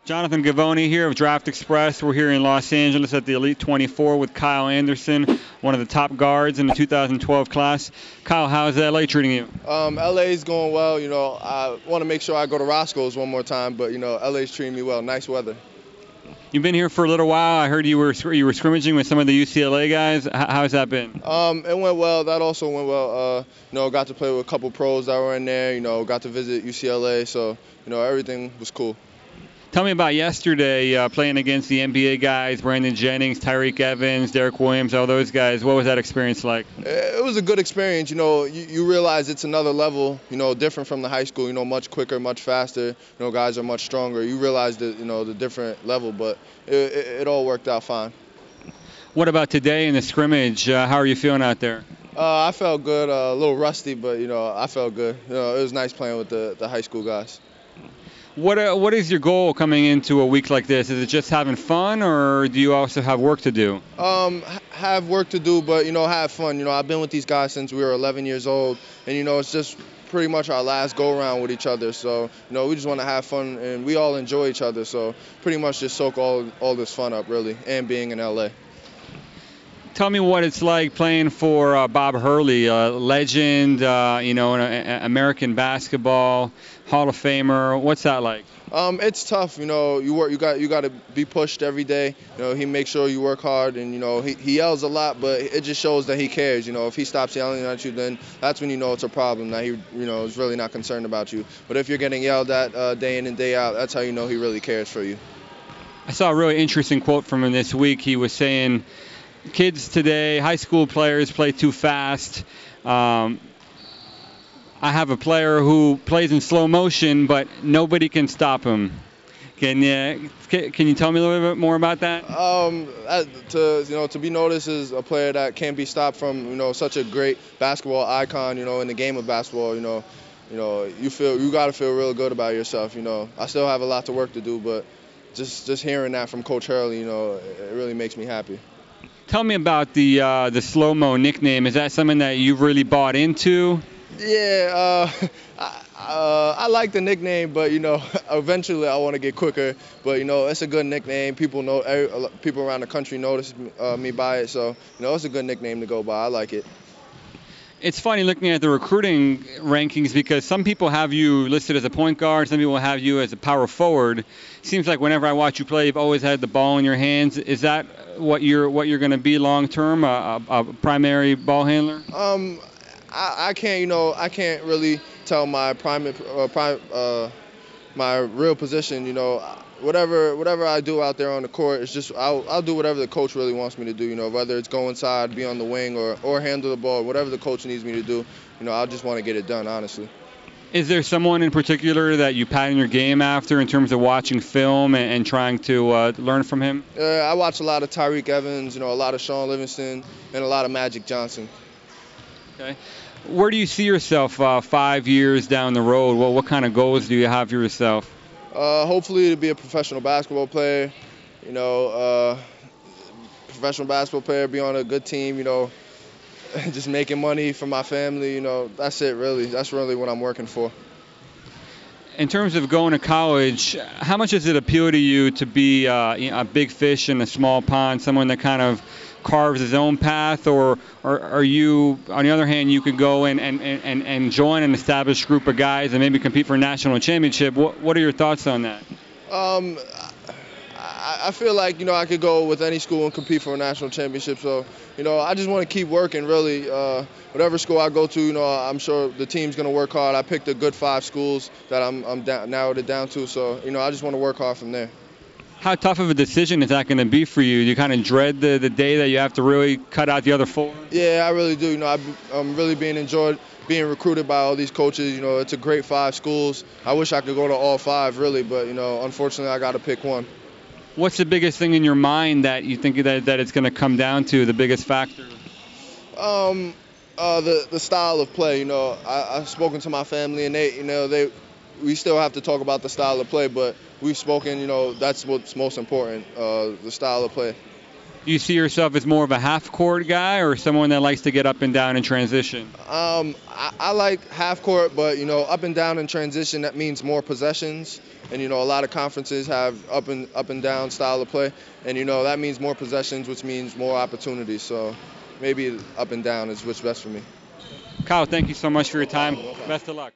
Jonathan Givony here of DraftExpress. We're here in Los Angeles at the Elite 24 with Kyle Anderson, one of the top guards in the 2012 class. Kyle, how's LA treating you? LA's going well. I want to make sure I go to Roscoe's one more time, but LA's treating me well. Nice weather. You've been here for a little while. I heard you were scrimmaging with some of the UCLA guys. How's that been? It went well. That also went well. Got to play with a couple pros that were in there. Got to visit UCLA, so everything was cool. Tell me about yesterday playing against the NBA guys, Brandon Jennings, Tyreke Evans, Derek Williams, all those guys. What was that experience like? It was a good experience. You realize it's another level, different from the high school, much quicker, much faster. Guys are much stronger. You realize that, the different level, but it all worked out fine. What about today in the scrimmage? How are you feeling out there? I felt good, a little rusty, but, I felt good. It was nice playing with the high school guys. What is your goal coming into a week like this? Is it just having fun, or do you also have work to do? Have work to do, but have fun. I've been with these guys since we were 11 years old, and it's just pretty much our last go around with each other. So we just want to have fun, and we all enjoy each other. So pretty much just soak all this fun up, really, and being in LA. Tell me what it's like playing for Bob Hurley, a legend, in American basketball, Hall of Famer. What's that like? It's tough. You got to be pushed every day. He makes sure you work hard, and he yells a lot, but it just shows that he cares. If he stops yelling at you, then that's when it's a problem. That he is really not concerned about you. But if you're getting yelled at day in and day out, that's how he really cares for you. I saw a really interesting quote from him this week. He was saying, kids today, high school players play too fast. I have a player who plays in slow motion, but nobody can stop him. Can you tell me a little bit more about that? To be noticed as a player that can't be stopped from such a great basketball icon, in the game of basketball, you got to feel real good about yourself. I still have a lot to work to do, but just hearing that from Coach Hurley, it really makes me happy. Tell me about the slow-mo nickname. Is that something that you've really bought into? Yeah, I like the nickname, but eventually I want to get quicker. But it's a good nickname. People around the country notice me by it, so it's a good nickname to go by. I like it. It's funny looking at the recruiting rankings because some people have you listed as a point guard, some people have you as a power forward. Seems like whenever I watch you play, you've always had the ball in your hands. Is that what you're going to be long term, a primary ball handler? I can't really tell my my real position. Whatever I do out there on the court, it's just I'll do whatever the coach really wants me to do. Whether it's go inside, be on the wing, or handle the ball, whatever the coach needs me to do. I just want to get it done, honestly. Is there someone in particular that you pattern your game after in terms of watching film and trying to learn from him? I watch a lot of Tyreke Evans, a lot of Sean Livingston, and a lot of Magic Johnson. Okay. Where do you see yourself 5 years down the road? What kind of goals do you have for yourself? Hopefully to be a professional basketball player, professional basketball player, be on a good team, just making money for my family, that's it really. That's really what I'm working for. In terms of going to college, how much does it appeal to you to be a big fish in a small pond, someone that kind of carves his own path, or are you, on the other hand, you could go and join an established group of guys and maybe compete for a national championship? What are your thoughts on that? I feel like, I could go with any school and compete for a national championship. So, I just want to keep working, really. Whatever school I go to, I'm sure the team's going to work hard. I picked a good 5 schools that I'm narrowed it down to. So, I just want to work hard from there. How tough of a decision is that going to be for you? Do you kind of dread the day that you have to really cut out the other 4? Yeah, I really do. I'm really being recruited by all these coaches. It's a great 5 schools. I wish I could go to all 5, really, but, unfortunately I got to pick one. What's the biggest thing in your mind that you think that it's going to come down to, the biggest factor? The style of play. I've spoken to my family, and we still have to talk about the style of play, but we've spoken, that's what's most important, the style of play. Do you see yourself as more of a half-court guy or someone that likes to get up and down in transition? I like half court, but up and down in transition, that means more possessions. And a lot of conferences have up and down style of play, and that means more possessions, which means more opportunities. So maybe up and down is what's best for me. Kyle, thank you so much for your time. Best of luck.